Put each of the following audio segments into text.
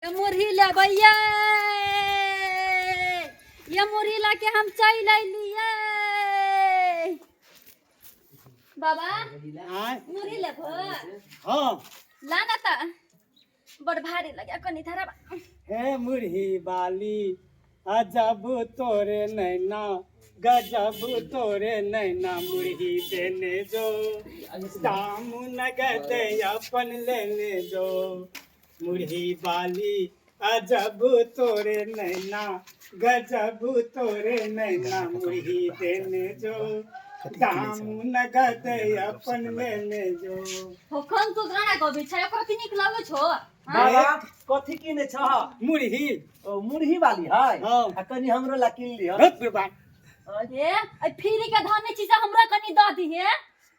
ये मुरही ले भैया, ये मुरही ला के हम चल लिए बाबा। मुरही ले हाँ लाना ता बड़ भारी लगे कनी धरा। हे मुरही वाली अजब तोरे नैना गजब तोरे नैना मुरही देने जो दाम नगद अपन लेने जो मुरही वाली अजब तोरे नैना गजब तोरे नैना मुरही देने जो दाम नगद अपन लेने जो। हो कौन को गाना गबे छै कथि निक लागे छो। बाबा कथी किने छ मुरही ओ मुरही वाली है हाँ। आ कनी हमरो ला किन लियो रख बेटा ए आई फ्री के धाने चीज हमरा कनी द दी है।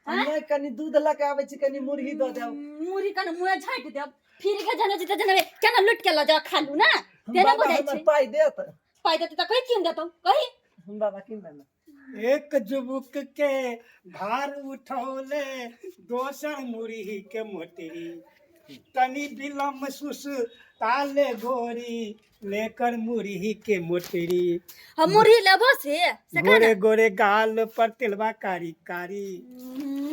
हमें कनी दूध ला के आवे छी कनी मुरही द देब मुरही कन मुंह झाट देब फ्री के जाने जिते जने केना लुट के ला जा खालू ना तेना बाबा बुझाई हमर छै। पाई देत पाई देते त कहि किन देतौ कहि। बाबा किन देना एक जुबुक के भार उठौले दोसर मुरही के मोटरी तनी बिलम सुस ताले गोरी लेकर मुरही के मोटरी हम मुरही लेबो से गोरे गोरे गाल पर तिलवा कारी कारी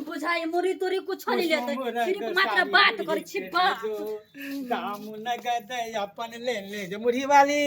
बुझाई मुरही तुरी कुछ नहीं लेते सिर्फ मात्र बात कर छिपा दाम नगद अपन ले ले जो मुरही वाली।